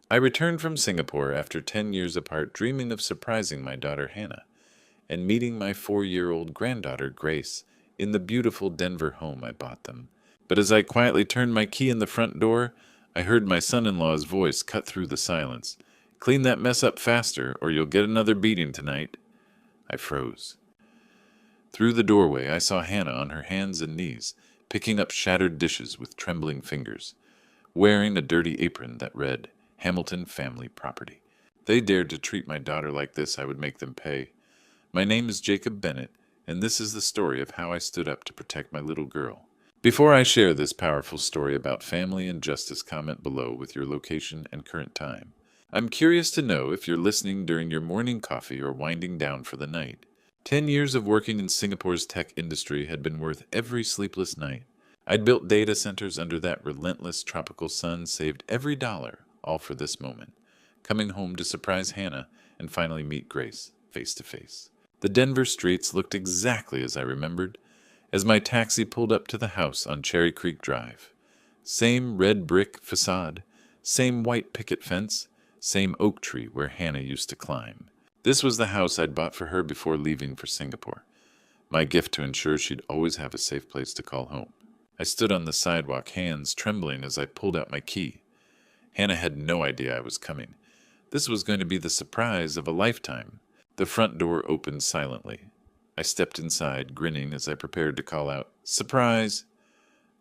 I returned from Singapore after 10 years apart, dreaming of surprising my daughter Hannah and meeting my 4-year-old granddaughter Grace in the beautiful Denver home I bought them. But as I quietly turned my key in the front door, I heard my son-in-law's voice cut through the silence. "Clean that mess up faster, or you'll get another beating tonight." I froze. Through the doorway, I saw Hannah on her hands and knees, picking up shattered dishes with trembling fingers, wearing a dirty apron that read, "Hamilton Family Property." They dared to treat my daughter like this, I would make them pay. My name is Jacob Bennett, and this is the story of how I stood up to protect my little girl. Before I share this powerful story about family and justice, comment below with your location and current time. I'm curious to know if you're listening during your morning coffee or winding down for the night. 10 years of working in Singapore's tech industry had been worth every sleepless night. I'd built data centers under that relentless tropical sun, saved every dollar, all for this moment. Coming home to surprise Hannah and finally meet Grace face to face. The Denver streets looked exactly as I remembered as my taxi pulled up to the house on Cherry Creek Drive. Same red brick facade, same white picket fence, same oak tree where Hannah used to climb. This was the house I'd bought for her before leaving for Singapore, my gift to ensure she'd always have a safe place to call home. I stood on the sidewalk, hands trembling as I pulled out my key. Hannah had no idea I was coming. This was going to be the surprise of a lifetime. The front door opened silently. I stepped inside, grinning as I prepared to call out, "Surprise!"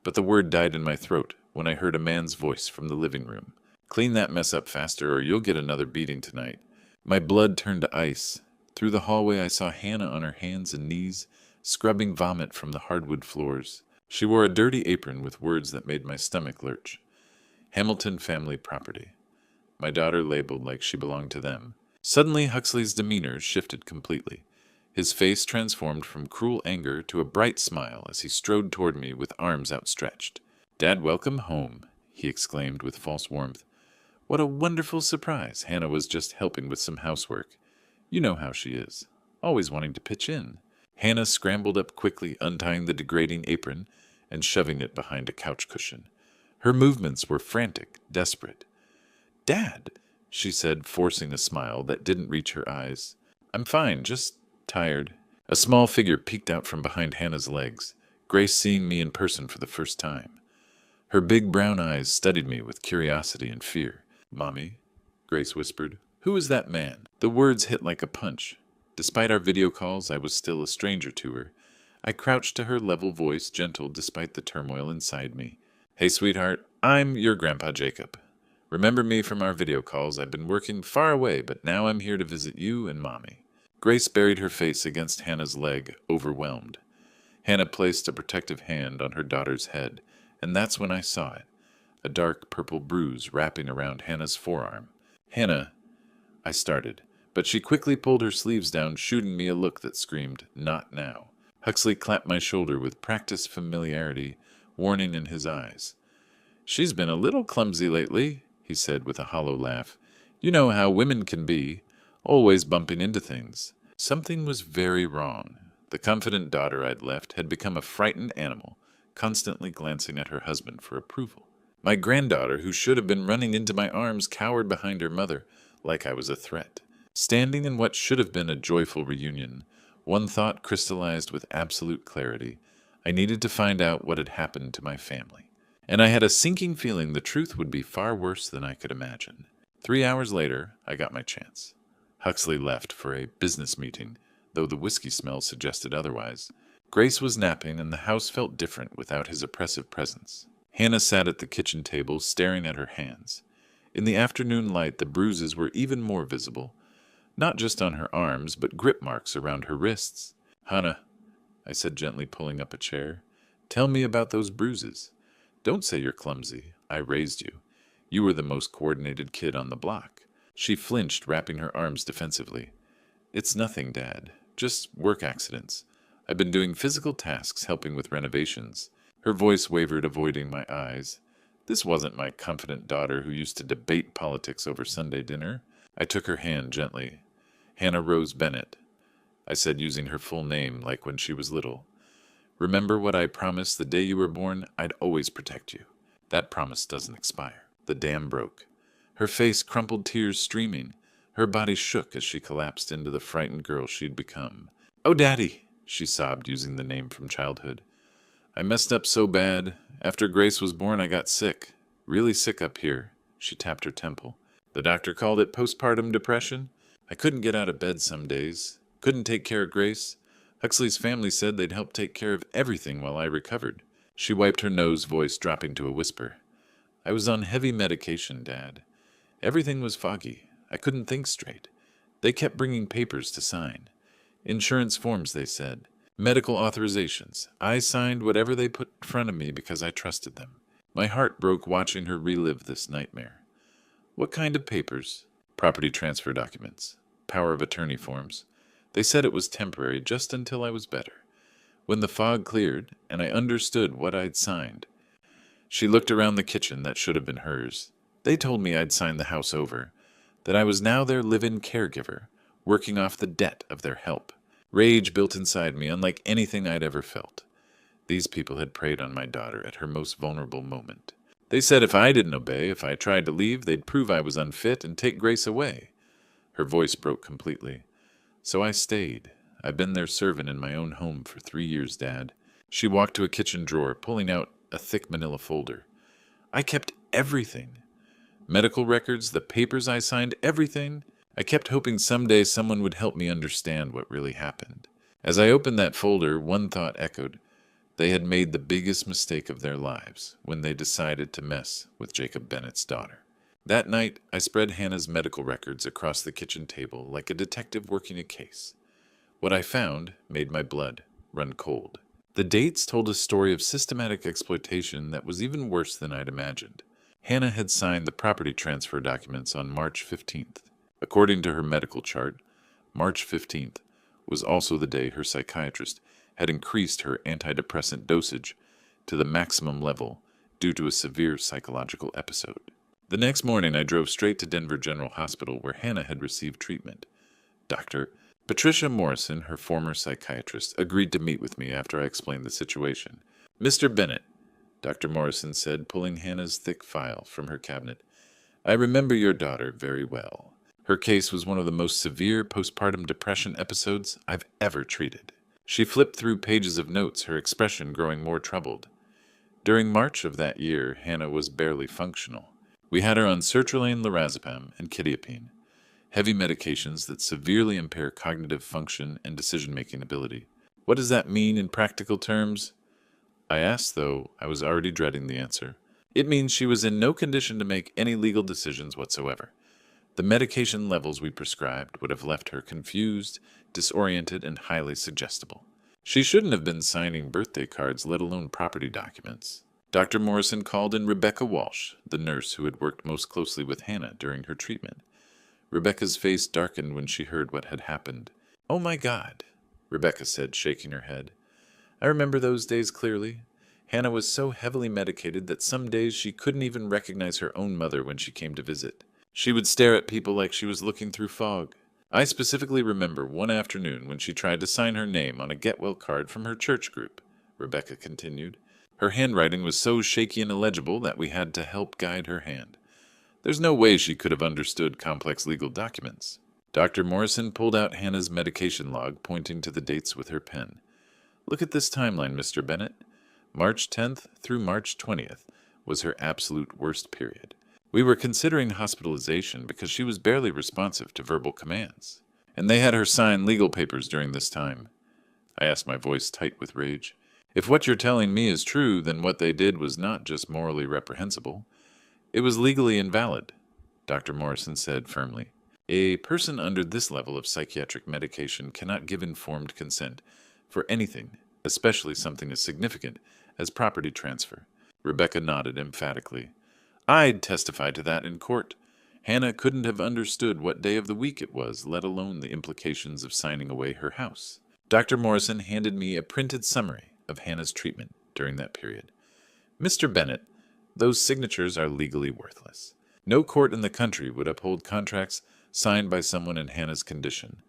But the word died in my throat when I heard a man's voice from the living room. "Clean that mess up faster or you'll get another beating tonight." My blood turned to ice. Through the hallway I saw Hannah on her hands and knees, scrubbing vomit from the hardwood floors. She wore a dirty apron with words that made my stomach lurch. "Hamilton Family Property." My daughter labeled like she belonged to them. Suddenly Huxley's demeanor shifted completely. His face transformed from cruel anger to a bright smile as he strode toward me with arms outstretched. "Dad, welcome home," he exclaimed with false warmth. "What a wonderful surprise. Hannah was just helping with some housework. You know how she is, always wanting to pitch in." Hannah scrambled up quickly, untying the degrading apron and shoving it behind a couch cushion. Her movements were frantic, desperate. "Dad," she said, forcing a smile that didn't reach her eyes. "I'm fine, just tired." A small figure peeked out from behind Hannah's legs, Grace seeing me in person for the first time. Her big brown eyes studied me with curiosity and fear. "Mommy," Grace whispered, "who is that man?" The words hit like a punch. Despite our video calls, I was still a stranger to her. I crouched to her level voice, gentle despite the turmoil inside me. "Hey, sweetheart, I'm your Grandpa Jacob. Remember me from our video calls? I've been working far away, but now I'm here to visit you and Mommy." Grace buried her face against Hannah's leg, overwhelmed. Hannah placed a protective hand on her daughter's head, and that's when I saw it. A dark purple bruise wrapping around Hannah's forearm. "Hannah," I started, but she quickly pulled her sleeves down, shooting me a look that screamed, "Not now." Huxley clapped my shoulder with practiced familiarity, warning in his eyes. "She's been a little clumsy lately," he said with a hollow laugh. "You know how women can be, always bumping into things." Something was very wrong. The confident daughter I'd left had become a frightened animal, constantly glancing at her husband for approval. My granddaughter, who should have been running into my arms, cowered behind her mother, like I was a threat. Standing in what should have been a joyful reunion, one thought crystallized with absolute clarity. I needed to find out what had happened to my family. And I had a sinking feeling the truth would be far worse than I could imagine. 3 hours later, I got my chance. Huxley left for a business meeting, though the whiskey smell suggested otherwise. Grace was napping, and the house felt different without his oppressive presence. Hannah sat at the kitchen table, staring at her hands. In the afternoon light, the bruises were even more visible, not just on her arms, but grip marks around her wrists. "Hannah," I said, gently pulling up a chair, "tell me about those bruises. Don't say you're clumsy. I raised you. You were the most coordinated kid on the block." She flinched, wrapping her arms defensively. "It's nothing, Dad. Just work accidents. I've been doing physical tasks, helping with renovations." Her voice wavered, avoiding my eyes. This wasn't my confident daughter who used to debate politics over Sunday dinner. I took her hand gently. "Hannah Rose Bennett," I said, using her full name like when she was little. "Remember what I promised the day you were born? I'd always protect you. That promise doesn't expire." The dam broke. her face crumpled, tears streaming. Her body shook as she collapsed into the frightened girl she'd become. "Oh, Daddy," she sobbed, using the name from childhood. "I messed up so bad. After Grace was born, I got sick. Really sick up here." She tapped her temple. "The doctor called it postpartum depression. I couldn't get out of bed some days. Couldn't take care of Grace. Huxley's family said they'd help take care of everything while I recovered." She wiped her nose, voice dropping to a whisper. "I was on heavy medication, Dad. Everything was foggy. I couldn't think straight. They kept bringing papers to sign. Insurance forms, they said. Medical authorizations. I signed whatever they put in front of me because I trusted them. My heart broke watching her relive this nightmare." "What kind of papers?" "Property transfer documents. Power of attorney forms. They said it was temporary, just until I was better. When the fog cleared, and I understood what I'd signed." She looked around the kitchen that should have been hers. "They told me I'd signed the house over, that I was now their live-in caregiver, working off the debt of their help." Rage built inside me, unlike anything I'd ever felt. These people had preyed on my daughter at her most vulnerable moment. They said if I didn't obey, if I tried to leave, they'd prove I was unfit and take Grace away. Her voice broke completely. "So I stayed. I've been their servant in my own home for 3 years, Dad." She walked to a kitchen drawer, pulling out a thick manila folder. "I kept everything. Medical records, the papers I signed, everything. I kept hoping someday someone would help me understand what really happened." As I opened that folder, one thought echoed. They had made the biggest mistake of their lives when they decided to mess with Jacob Bennett's daughter. That night, I spread Hannah's medical records across the kitchen table like a detective working a case. What I found made my blood run cold. The dates told a story of systematic exploitation that was even worse than I'd imagined. Hannah had signed the property transfer documents on March 15th. According to her medical chart, March 15th was also the day her psychiatrist had increased her antidepressant dosage to the maximum level due to a severe psychological episode. The next morning, I drove straight to Denver General Hospital where Hannah had received treatment. Dr. Patricia Morrison, her former psychiatrist, agreed to meet with me after I explained the situation. "Mr. Bennett," Dr. Morrison said, pulling Hannah's thick file from her cabinet, "I remember your daughter very well. Her case was one of the most severe postpartum depression episodes I've ever treated." She flipped through pages of notes, her expression growing more troubled. "During March of that year, Hannah was barely functional. We had her on sertraline, lorazepam, and quetiapine, heavy medications that severely impair cognitive function and decision-making ability." "What does that mean in practical terms?" I asked, though I was already dreading the answer. "It means she was in no condition to make any legal decisions whatsoever. The medication levels we prescribed would have left her confused, disoriented, and highly suggestible. She shouldn't have been signing birthday cards, let alone property documents." Dr. Morrison called in Rebecca Walsh, the nurse who had worked most closely with Hannah during her treatment. Rebecca's face darkened when she heard what had happened. "Oh my God," Rebecca said, shaking her head. "I remember those days clearly. Hannah was so heavily medicated that some days she couldn't even recognize her own mother when she came to visit. She would stare at people like she was looking through fog. I specifically remember one afternoon when she tried to sign her name on a get-well card from her church group," Rebecca continued. "Her handwriting was so shaky and illegible that we had to help guide her hand. There's no way she could have understood complex legal documents." Dr. Morrison pulled out Hannah's medication log, pointing to the dates with her pen. "Look at this timeline, Mr. Bennett. March 10th through March 20th was her absolute worst period. We were considering hospitalization because she was barely responsive to verbal commands. And they had her sign legal papers during this time." I asked, my voice tight with rage. "If what you're telling me is true, then what they did was not just morally reprehensible. It was legally invalid," Dr. Morrison said firmly. "A person under this level of psychiatric medication cannot give informed consent for anything, especially something as significant as property transfer." Rebecca nodded emphatically. "I'd testify to that in court. Hannah couldn't have understood what day of the week it was, let alone the implications of signing away her house." Dr. Morrison handed me a printed summary of Hannah's treatment during that period. "Mr. Bennett, those signatures are legally worthless. No court in the country would uphold contracts signed by someone in Hannah's condition.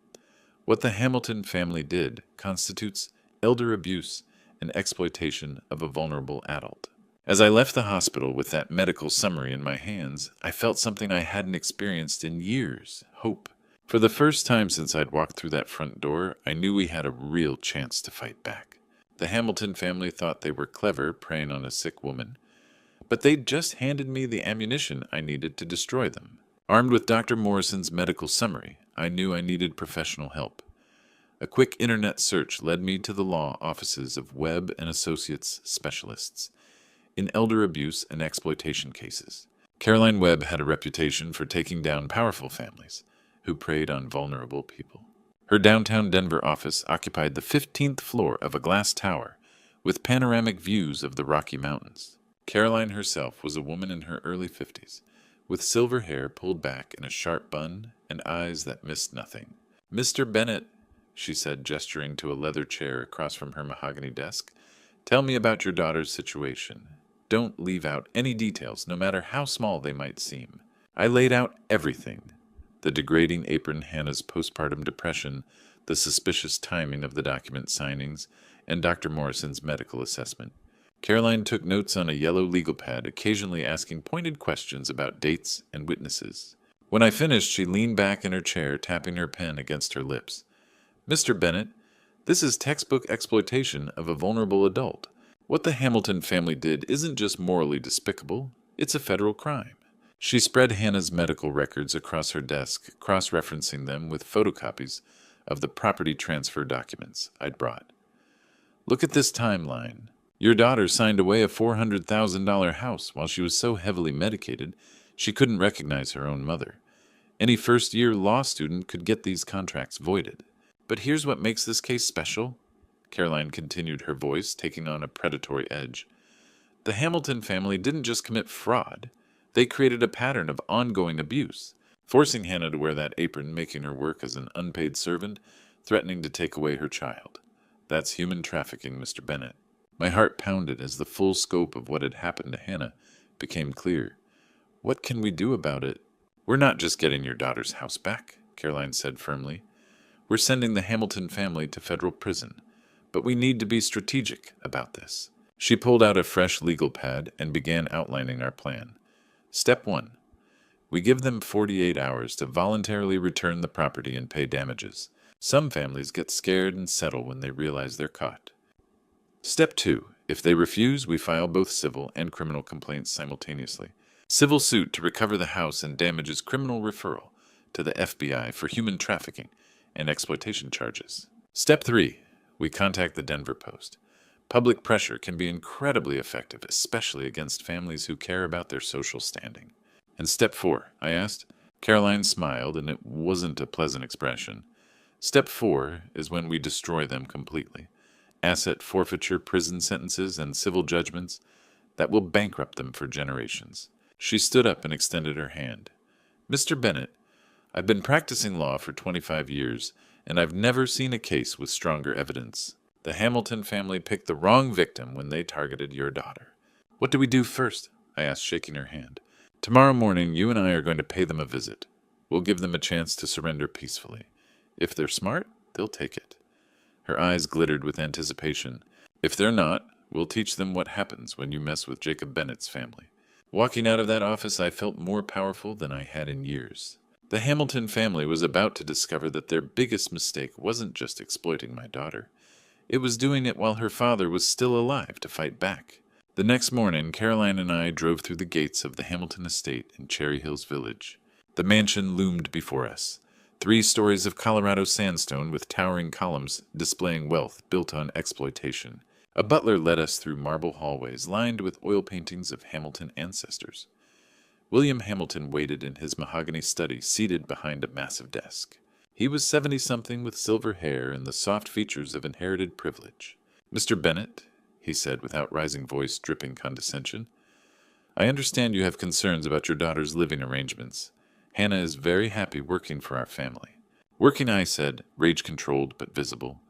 What the Hamilton family did constitutes elder abuse and exploitation of a vulnerable adult." As I left the hospital with that medical summary in my hands, I felt something I hadn't experienced in years: hope. For the first time since I'd walked through that front door, I knew we had a real chance to fight back. The Hamilton family thought they were clever preying on a sick woman, but they'd just handed me the ammunition I needed to destroy them. Armed with Dr. Morrison's medical summary, I knew I needed professional help. A quick internet search led me to the law offices of Webb and Associates specialists in elder abuse and exploitation cases. Caroline Webb had a reputation for taking down powerful families who preyed on vulnerable people. Her downtown Denver office occupied the 15th floor of a glass tower with panoramic views of the Rocky Mountains. Caroline herself was a woman in her early 50s, with silver hair pulled back in a sharp bun and eyes that missed nothing. "Mr. Bennett," she said, gesturing to a leather chair across from her mahogany desk, "tell me about your daughter's situation. Don't leave out any details, no matter how small they might seem." I laid out everything: the degrading apron Hannah's postpartum depression, the suspicious timing of the document signings, and Dr. Morrison's medical assessment. Caroline took notes on a yellow legal pad, occasionally asking pointed questions about dates and witnesses. When I finished, she leaned back in her chair, tapping her pen against her lips. "Mr. Bennett, this is textbook exploitation of a vulnerable adult. What the Hamilton family did isn't just morally despicable, it's a federal crime." She spread Hannah's medical records across her desk, cross-referencing them with photocopies of the property transfer documents I'd brought. "Look at this timeline. Your daughter signed away a $400,000 house while she was so heavily medicated she couldn't recognize her own mother. Any first-year law student could get these contracts voided. But here's what makes this case special," Caroline continued, her voice taking on a predatory edge. "The Hamilton family didn't just commit fraud. They created a pattern of ongoing abuse, forcing Hannah to wear that apron, making her work as an unpaid servant, threatening to take away her child. That's human trafficking, Mr. Bennett." My heart pounded as the full scope of what had happened to Hannah became clear. "What can we do about it?" "We're not just getting your daughter's house back," Caroline said firmly. "We're sending the Hamilton family to federal prison. But we need to be strategic about this." She pulled out a fresh legal pad and began outlining our plan. Step 1. We give them 48 hours to voluntarily return the property and pay damages. Some families get scared and settle when they realize they're caught. Step 2. If they refuse, we file both civil and criminal complaints simultaneously. Civil suit to recover the house and damages, criminal referral to the FBI for human trafficking and exploitation charges. Step 3. We contact the Denver Post. Public pressure can be incredibly effective, especially against families who care about their social standing. "And step 4, I asked. Caroline smiled, and it wasn't a pleasant expression. "Step 4 is when we destroy them completely. Asset forfeiture, prison sentences, and civil judgments that will bankrupt them for generations." She stood up and extended her hand. "Mr. Bennett, I've been practicing law for 25 years, and I've never seen a case with stronger evidence. The Hamilton family picked the wrong victim when they targeted your daughter." "What do we do first?" I asked, shaking her hand. "Tomorrow morning, you and I are going to pay them a visit. We'll give them a chance to surrender peacefully. If they're smart, they'll take it." Her eyes glittered with anticipation. "If they're not, we'll teach them what happens when you mess with Jacob Bennett's family." Walking out of that office, I felt more powerful than I had in years. The Hamilton family was about to discover that their biggest mistake wasn't just exploiting my daughter. It was doing it while her father was still alive to fight back. The next morning, Caroline and I drove through the gates of the Hamilton estate in Cherry Hills Village. The mansion loomed before us. 3 stories of Colorado sandstone with towering columns displaying wealth built on exploitation. A butler led us through marble hallways lined with oil paintings of Hamilton ancestors. William Hamilton waited in his mahogany study, seated behind a massive desk. He was 70-something with silver hair and the soft features of inherited privilege. "Mr. Bennett," he said with outrising voice dripping condescension, "I understand you have concerns about your daughter's living arrangements. Hannah is very happy working for our family." "Working," I said, rage-controlled but visible.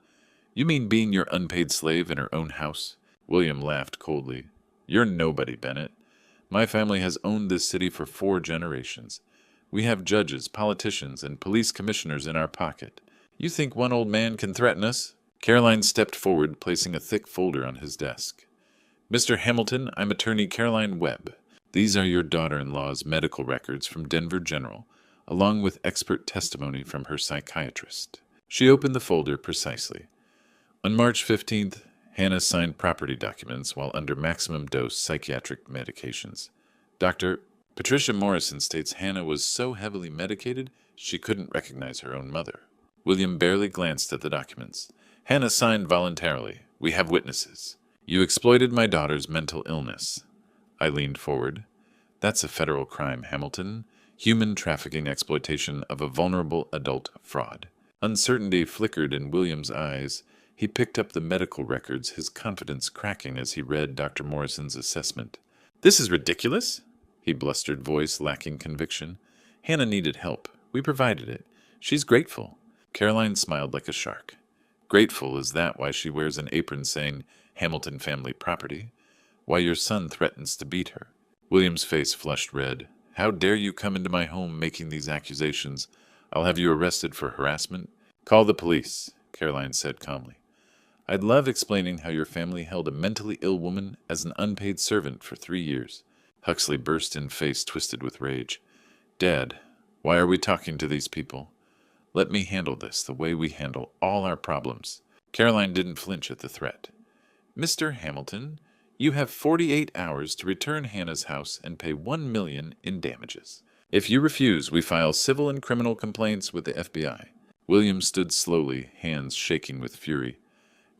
"You mean being your unpaid slave in her own house?" William laughed coldly. "You're nobody, Bennett. My family has owned this city for 4 generations. We have judges, politicians, and police commissioners in our pocket. You think one old man can threaten us?" Caroline stepped forward, placing a thick folder on his desk. Mr. Hamilton, I'm attorney Caroline Webb. These are your daughter-in-law's medical records from Denver General, along with expert testimony from her psychiatrist. She opened the folder precisely. On March 15th, Hannah signed property documents while under maximum dose psychiatric medications. Dr. Patricia Morrison states Hannah was so heavily medicated she couldn't recognize her own mother. William barely glanced at the documents. Hannah signed voluntarily. We have witnesses. You exploited my daughter's mental illness. I leaned forward. That's a federal crime, Hamilton. Human trafficking exploitation of a vulnerable adult fraud. Uncertainty flickered in William's eyes. He picked up the medical records, his confidence cracking as he read Dr. Morrison's assessment. This is ridiculous, he blustered, voice lacking conviction. Hannah needed help. We provided it. She's grateful. Caroline smiled like a shark. Grateful, is that why she wears an apron saying Hamilton family property? Why your son threatens to beat her? William's face flushed red. How dare you come into my home making these accusations? I'll have you arrested for harassment. Call the police, Caroline said calmly. I'd love explaining how your family held a mentally ill woman as an unpaid servant for 3 years. Huxley burst in, face twisted with rage. Dad, why are we talking to these people? Let me handle this the way we handle all our problems. Caroline didn't flinch at the threat. Mr. Hamilton, you have 48 hours to return Hannah's house and pay $1 million in damages. If you refuse, we file civil and criminal complaints with the FBI. William stood slowly, hands shaking with fury.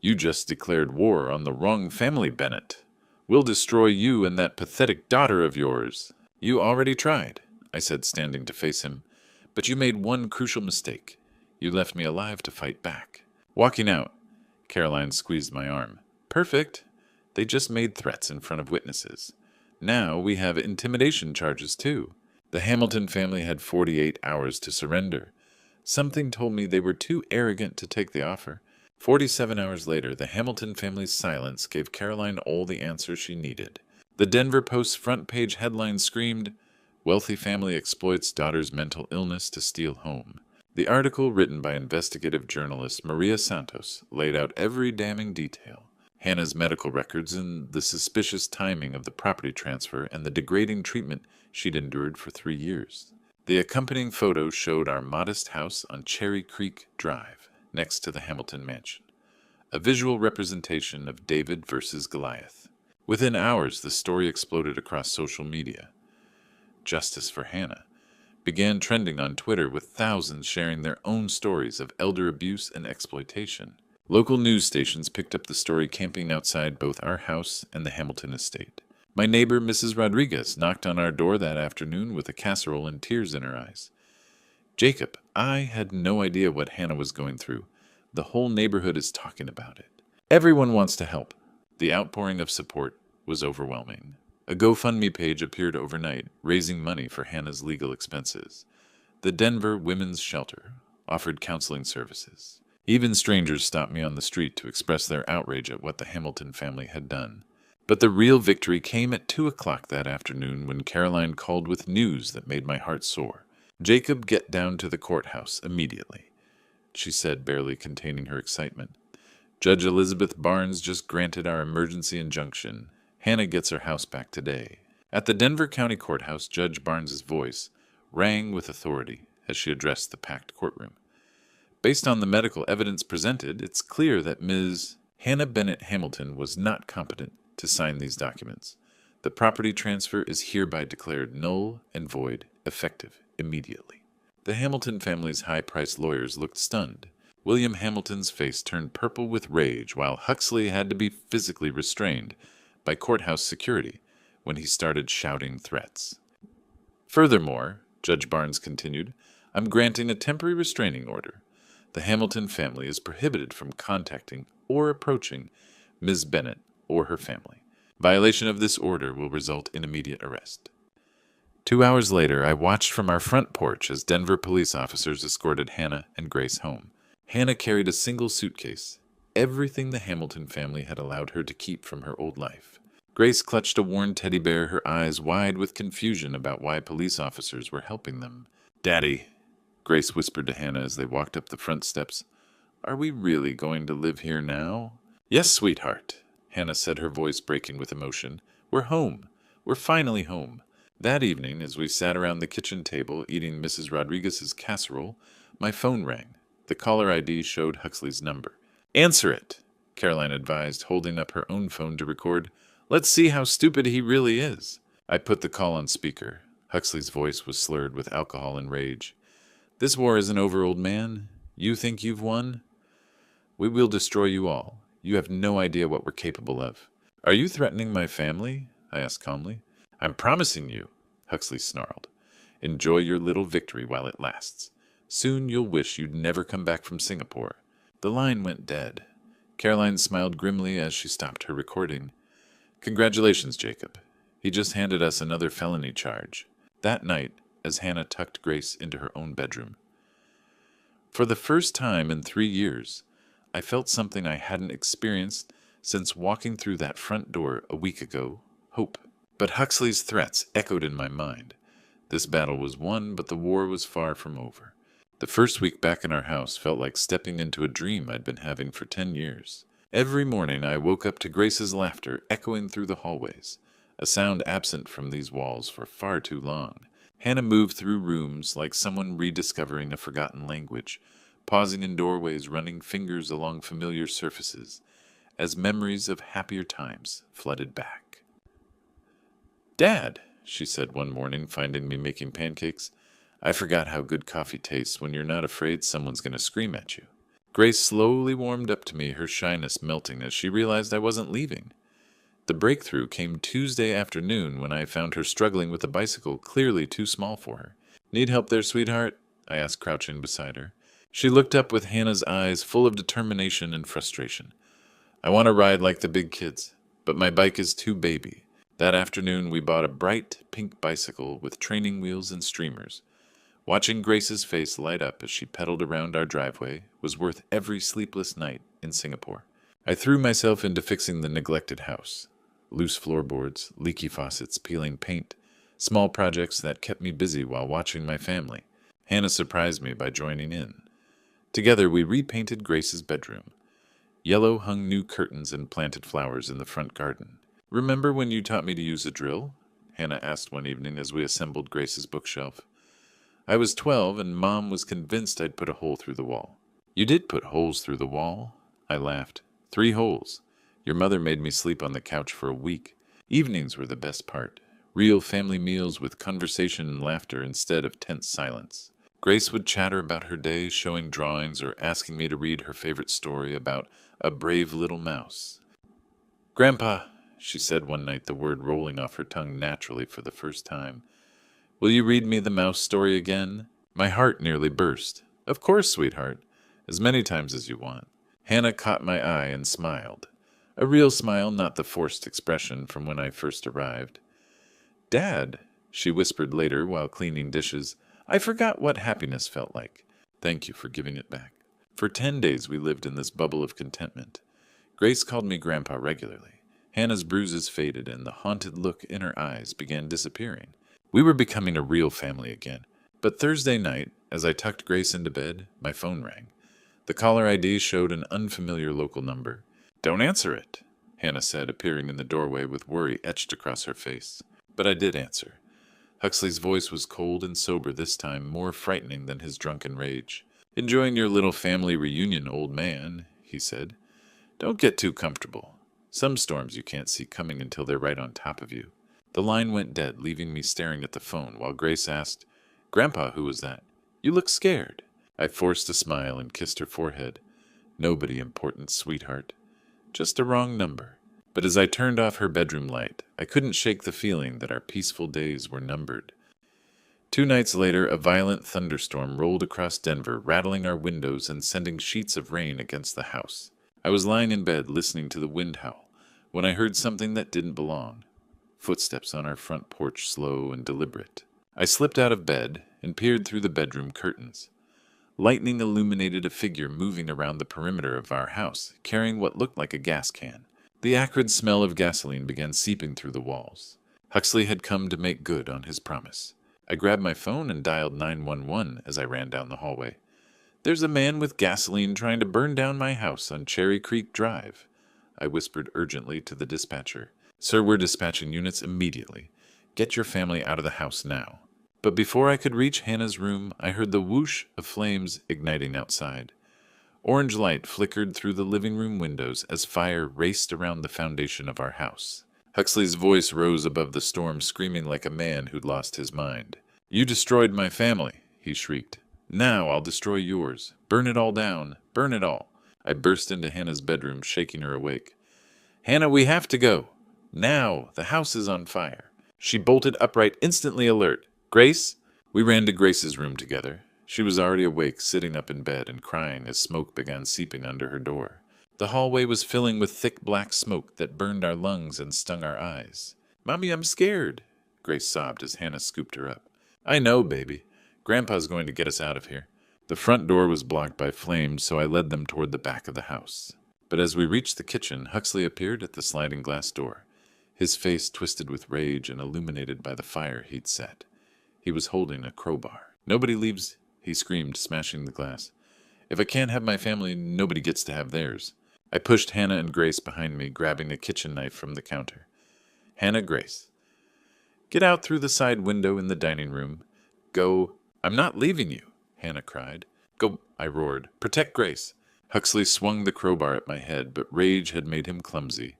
You just declared war on the wrong family, Bennett. We'll destroy you and that pathetic daughter of yours. You already tried, I said, standing to face him. But you made one crucial mistake. You left me alive to fight back. Walking out, Caroline squeezed my arm. Perfect. They just made threats in front of witnesses. Now we have intimidation charges, too. The Hamilton family had 48 hours to surrender. Something told me they were too arrogant to take the offer. 47 hours later, the Hamilton family's silence gave Caroline all the answers she needed. The Denver Post's front-page headline screamed, Wealthy Family Exploits Daughter's Mental Illness to Steal Home. The article, written by investigative journalist Maria Santos, laid out every damning detail. Hannah's medical records and the suspicious timing of the property transfer and the degrading treatment she'd endured for 3 years. The accompanying photo showed our modest house on Cherry Creek Drive, next to the Hamilton mansion, a visual representation of David versus Goliath. Within hours, the story exploded across social media. Justice for Hannah began trending on Twitter, with thousands sharing their own stories of elder abuse and exploitation. Local news stations picked up the story, camping outside both our house and the Hamilton estate. My neighbor, Mrs. Rodriguez, knocked on our door that afternoon with a casserole and tears in her eyes. Jacob, I had no idea what Hannah was going through. The whole neighborhood is talking about it. Everyone wants to help. The outpouring of support was overwhelming. A GoFundMe page appeared overnight, raising money for Hannah's legal expenses. The Denver Women's Shelter offered counseling services. Even strangers stopped me on the street to express their outrage at what the Hamilton family had done. But the real victory came at 2 o'clock that afternoon, when Caroline called with news that made my heart soar. Jacob, get down to the courthouse immediately, she said, barely containing her excitement. Judge Elizabeth Barnes just granted our emergency injunction. Hannah gets her house back today. At the Denver County Courthouse, Judge Barnes's voice rang with authority as she addressed the packed courtroom. Based on the medical evidence presented, it's clear that Ms. Hannah Bennett Hamilton was not competent to sign these documents. The property transfer is hereby declared null and void, effective immediately. The Hamilton family's high-priced lawyers looked stunned. William Hamilton's face turned purple with rage, while Huxley had to be physically restrained by courthouse security when he started shouting threats. Furthermore, Judge Barnes continued, I'm granting a temporary restraining order. The Hamilton family is prohibited from contacting or approaching Ms. Bennett or her family. Violation of this order will result in immediate arrest. 2 hours later, I watched from our front porch as Denver police officers escorted Hannah and Grace home. Hannah carried a single suitcase, everything the Hamilton family had allowed her to keep from her old life. Grace clutched a worn teddy bear, her eyes wide with confusion about why police officers were helping them. Daddy, Grace whispered to Hannah as they walked up the front steps, are we really going to live here now? Yes, sweetheart, Hannah said, her voice breaking with emotion. "We're home. We're finally home." That evening, as we sat around the kitchen table eating Mrs. Rodriguez's casserole, my phone rang. The caller ID showed Huxley's number. "Answer it," Caroline advised, holding up her own phone to record. "Let's see how stupid he really is." I put the call on speaker. Huxley's voice was slurred with alcohol and rage. "This war isn't over, old man. You think you've won? We will destroy you all. You have no idea what we're capable of." "Are you threatening my family?" I asked calmly. "I'm promising you," Huxley snarled. "Enjoy your little victory while it lasts. Soon you'll wish you'd never come back from Singapore." The line went dead. Caroline smiled grimly as she stopped her recording. "Congratulations, Jacob. He just handed us another felony charge." That night, as Hannah tucked Grace into her own bedroom. For the first time in 3 years, I felt something I hadn't experienced since walking through that front door a week ago: hope. But Huxley's threats echoed in my mind. This battle was won, but the war was far from over. The first week back in our house felt like stepping into a dream I'd been having for 10 years. Every morning I woke up to Grace's laughter echoing through the hallways, a sound absent from these walls for far too long. Hannah moved through rooms like someone rediscovering a forgotten language, pausing in doorways, running fingers along familiar surfaces, as memories of happier times flooded back. "Dad," she said one morning, finding me making pancakes, "I forgot how good coffee tastes when you're not afraid someone's going to scream at you." Grace slowly warmed up to me, her shyness melting as she realized I wasn't leaving. The breakthrough came Tuesday afternoon when I found her struggling with a bicycle clearly too small for her. "Need help there, sweetheart?" I asked, crouching beside her. She looked up with Hannah's eyes full of determination and frustration. "I want to ride like the big kids, but my bike is too baby." That afternoon we bought a bright pink bicycle with training wheels and streamers. Watching Grace's face light up as she pedaled around our driveway was worth every sleepless night in Singapore. I threw myself into fixing the neglected house. Loose floorboards, leaky faucets, peeling paint, small projects that kept me busy while watching my family. Hannah surprised me by joining in. Together we repainted Grace's bedroom. Yellow hung new curtains and planted flowers in the front garden. "Remember when you taught me to use a drill?" Hannah asked one evening as we assembled Grace's bookshelf. "I was 12 and Mom was convinced I'd put a hole through the wall." "You did put holes through the wall?" I laughed. 3 holes. Your mother made me sleep on the couch for a week. Evenings were the best part. Real family meals with conversation and laughter instead of tense silence. Grace would chatter about her day, showing drawings or asking me to read her favorite story about a brave little mouse. "Grandpa," she said one night, the word rolling off her tongue naturally for the first time, "will you read me the mouse story again?" My heart nearly burst. "Of course, sweetheart. As many times as you want." Hannah caught my eye and smiled. A real smile, not the forced expression from when I first arrived. "Dad," she whispered later while cleaning dishes, "I forgot what happiness felt like. Thank you for giving it back." For 10 days we lived in this bubble of contentment. Grace called me Grandpa regularly. Hannah's bruises faded and the haunted look in her eyes began disappearing. We were becoming a real family again. But Thursday night, as I tucked Grace into bed, my phone rang. The caller ID showed an unfamiliar local number. "Don't answer it," Hannah said, appearing in the doorway with worry etched across her face. But I did answer. Huxley's voice was cold and sober this time, more frightening than his drunken rage. "Enjoying your little family reunion, old man," he said. "Don't get too comfortable. Some storms you can't see coming until they're right on top of you." The line went dead, leaving me staring at the phone while Grace asked, "Grandpa, who was that? You look scared." I forced a smile and kissed her forehead. "Nobody important, sweetheart. Just a wrong number." But as I turned off her bedroom light, I couldn't shake the feeling that our peaceful days were numbered. 2 nights later, a violent thunderstorm rolled across Denver, rattling our windows and sending sheets of rain against the house. I was lying in bed listening to the wind howl when I heard something that didn't belong. Footsteps on our front porch, slow and deliberate. I slipped out of bed and peered through the bedroom curtains. Lightning illuminated a figure moving around the perimeter of our house, carrying what looked like a gas can. The acrid smell of gasoline began seeping through the walls. Huxley had come to make good on his promise. I grabbed my phone and dialed 911 as I ran down the hallway. "There's a man with gasoline trying to burn down my house on Cherry Creek Drive," I whispered urgently to the dispatcher. "Sir, we're dispatching units immediately. Get your family out of the house now." But before I could reach Hannah's room, I heard the whoosh of flames igniting outside. Orange light flickered through the living room windows as fire raced around the foundation of our house. Huxley's voice rose above the storm, screaming like a man who'd lost his mind. "You destroyed my family," he shrieked. "Now I'll destroy yours. Burn it all down. Burn it all." I burst into Hannah's bedroom, shaking her awake. "Hannah, we have to go. Now! The house is on fire." She bolted upright, instantly alert. "Grace?" We ran to Grace's room together. She was already awake, sitting up in bed and crying as smoke began seeping under her door. The hallway was filling with thick black smoke that burned our lungs and stung our eyes. "Mommy, I'm scared," Grace sobbed as Hannah scooped her up. "I know, baby. Grandpa's going to get us out of here." The front door was blocked by flames, so I led them toward the back of the house. But as we reached the kitchen, Huxley appeared at the sliding glass door, his face twisted with rage and illuminated by the fire he'd set. He was holding a crowbar. "Nobody leaves," he screamed, smashing the glass. "If I can't have my family, nobody gets to have theirs." I pushed Hannah and Grace behind me, grabbing a kitchen knife from the counter. "Hannah, Grace, get out through the side window in the dining room. Go." "I'm not leaving you," Hannah cried. "Go," I roared. "Protect Grace." Huxley swung the crowbar at my head, but rage had made him clumsy.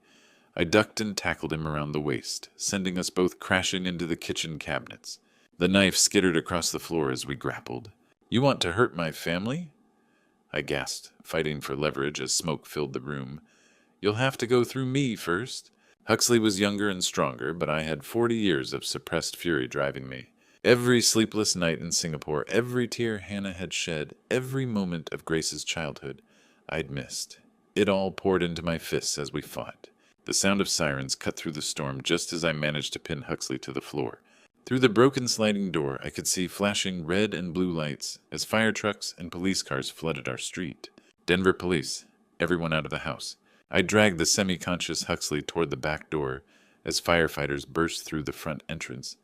I ducked and tackled him around the waist, sending us both crashing into the kitchen cabinets. The knife skittered across the floor as we grappled. "You want to hurt my family?" I gasped, fighting for leverage as smoke filled the room. "You'll have to go through me first." Huxley was younger and stronger, but I had 40 years of suppressed fury driving me. Every sleepless night in Singapore, every tear Hannah had shed, every moment of Grace's childhood, I'd missed. It all poured into my fists as we fought. The sound of sirens cut through the storm just as I managed to pin Huxley to the floor. Through the broken sliding door, I could see flashing red and blue lights as fire trucks and police cars flooded our street. Denver police, everyone out of the house. I dragged the semi-conscious Huxley toward the back door as firefighters burst through the front entrance,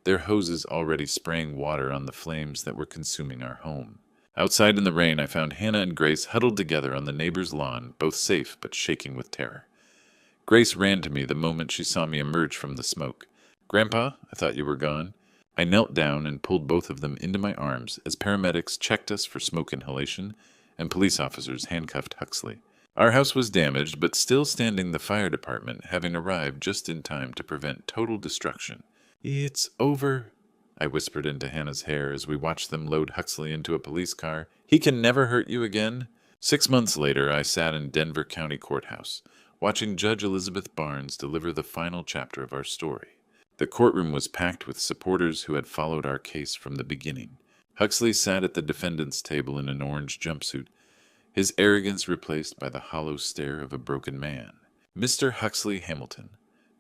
their hoses already spraying water on the flames that were consuming our home. Outside in the rain, I found Hannah and Grace huddled together on the neighbor's lawn, both safe but shaking with terror. Grace ran to me the moment she saw me emerge from the smoke. "Grandpa, I thought you were gone." I knelt down and pulled both of them into my arms as paramedics checked us for smoke inhalation and police officers handcuffed Huxley. Our house was damaged, but still standing, the fire department having arrived just in time to prevent total destruction. "It's over," I whispered into Hannah's hair as we watched them load Huxley into a police car. "He can never hurt you again." 6 months later, I sat in Denver County Courthouse, watching Judge Elizabeth Barnes deliver the final chapter of our story. The courtroom was packed with supporters who had followed our case from the beginning. Huxley sat at the defendant's table in an orange jumpsuit, his arrogance replaced by the hollow stare of a broken man. "Mr. Huxley Hamilton,"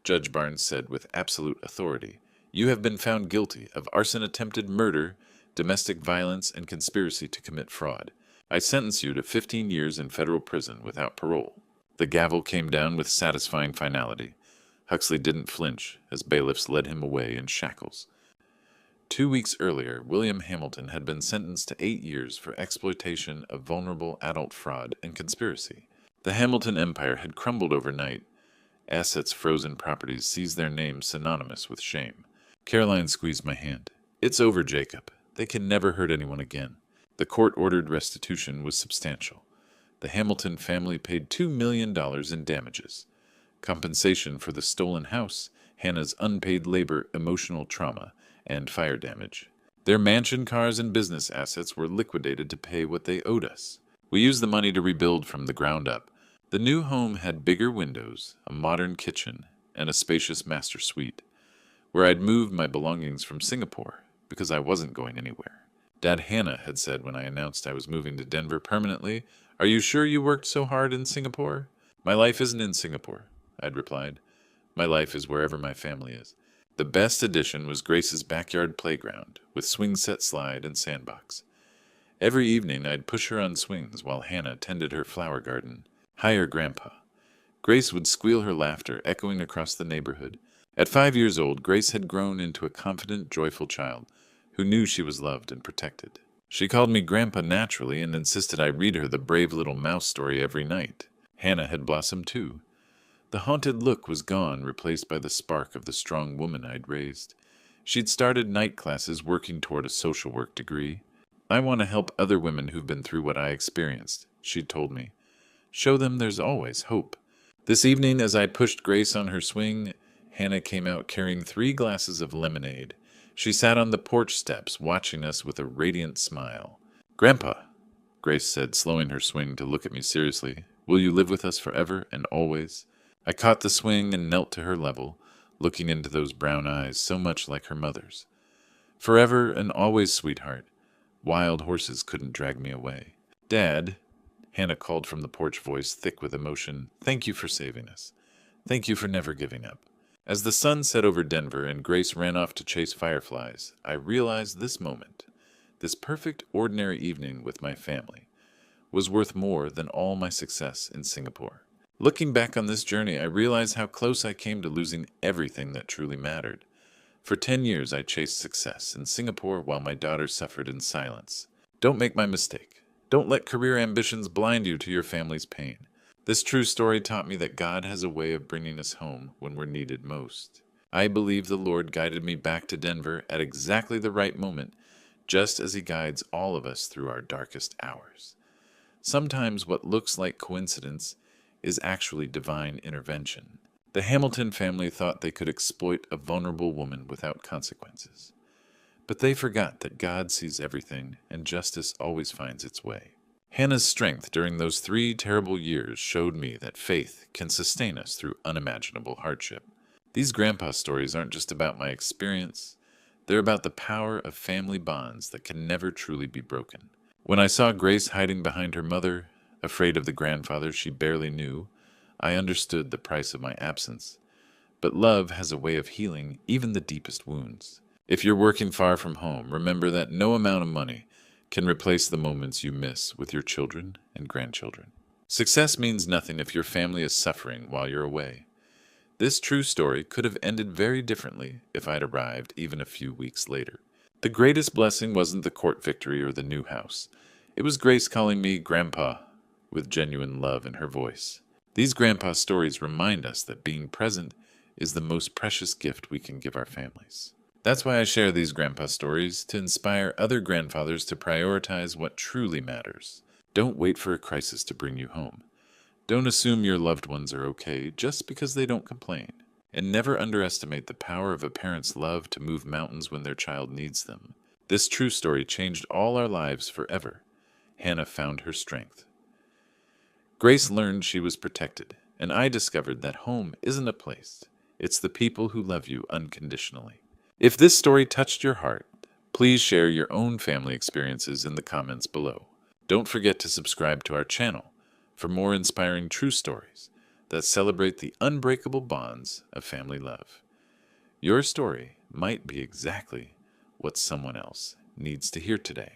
Judge Barnes said with absolute authority, "you have been found guilty of arson, attempted murder, domestic violence, and conspiracy to commit fraud. I sentence you to 15 years in federal prison without parole." The gavel came down with satisfying finality. Huxley didn't flinch as bailiffs led him away in shackles. 2 weeks earlier, William Hamilton had been sentenced to 8 years for exploitation of vulnerable adult fraud and conspiracy. The Hamilton empire had crumbled overnight. Assets frozen, properties seized, their names synonymous with shame. Caroline squeezed my hand. "It's over, Jacob. They can never hurt anyone again." The court-ordered restitution was substantial. The Hamilton family paid $2 million in damages. Compensation for the stolen house, Hannah's unpaid labor, emotional trauma, and fire damage. Their mansion, cars, and business assets were liquidated to pay what they owed us. We used the money to rebuild from the ground up. The new home had bigger windows, a modern kitchen, and a spacious master suite, where I'd moved my belongings from Singapore because I wasn't going anywhere. Dad Hannah had said when I announced I was moving to Denver permanently, "Are you sure you worked so hard in Singapore?" "My life isn't in Singapore," I'd replied. "My life is wherever my family is." The best addition was Grace's backyard playground, with swing set, slide, and sandbox. Every evening I'd push her on swings while Hannah tended her flower garden. "Hire Grandpa." Grace would squeal, her laughter echoing across the neighborhood. At 5 years old, Grace had grown into a confident, joyful child who knew she was loved and protected. She called me Grandpa naturally and insisted I read her the brave little mouse story every night. Hannah had blossomed too. The haunted look was gone, replaced by the spark of the strong woman I'd raised. She'd started night classes working toward a social work degree. I want to help other women who've been through what I experienced, she'd told me. Show them there's always hope. This evening, as I pushed Grace on her swing, Hannah came out carrying 3 glasses of lemonade. She sat on the porch steps, watching us with a radiant smile. "Grandpa," Grace said, slowing her swing to look at me seriously, "will you live with us forever and always?" I caught the swing and knelt to her level, looking into those brown eyes so much like her mother's. "Forever and always, sweetheart. Wild horses couldn't drag me away." "Dad," Hannah called from the porch, voice thick with emotion, "thank you for saving us. Thank you for never giving up." As the sun set over Denver and Grace ran off to chase fireflies, I realized this moment, this perfect ordinary evening with my family, was worth more than all my success in Singapore. Looking back on this journey, I realized how close I came to losing everything that truly mattered. For 10 years, I chased success in Singapore while my daughter suffered in silence. Don't make my mistake. Don't let career ambitions blind you to your family's pain. This true story taught me that God has a way of bringing us home when we're needed most. I believe the Lord guided me back to Denver at exactly the right moment, just as He guides all of us through our darkest hours. Sometimes what looks like coincidence is actually divine intervention. The Hamilton family thought they could exploit a vulnerable woman without consequences. But they forgot that God sees everything and justice always finds its way. Hannah's strength during those 3 terrible years showed me that faith can sustain us through unimaginable hardship. These grandpa stories aren't just about my experience, they're about the power of family bonds that can never truly be broken. When I saw Grace hiding behind her mother, afraid of the grandfather she barely knew, I understood the price of my absence. But love has a way of healing even the deepest wounds. If you're working far from home, remember that no amount of money can replace the moments you miss with your children and grandchildren. Success means nothing if your family is suffering while you're away. This true story could have ended very differently if I'd arrived even a few weeks later. The greatest blessing wasn't the court victory or the new house. It was Grace calling me Grandpa with genuine love in her voice. These grandpa stories remind us that being present is the most precious gift we can give our families. That's why I share these grandpa stories, to inspire other grandfathers to prioritize what truly matters. Don't wait for a crisis to bring you home. Don't assume your loved ones are okay just because they don't complain. And never underestimate the power of a parent's love to move mountains when their child needs them. This true story changed all our lives forever. Hannah found her strength. Grace learned she was protected, and I discovered that home isn't a place. It's the people who love you unconditionally. If this story touched your heart, please share your own family experiences in the comments below. Don't forget to subscribe to our channel for more inspiring true stories that celebrate the unbreakable bonds of family love. Your story might be exactly what someone else needs to hear today.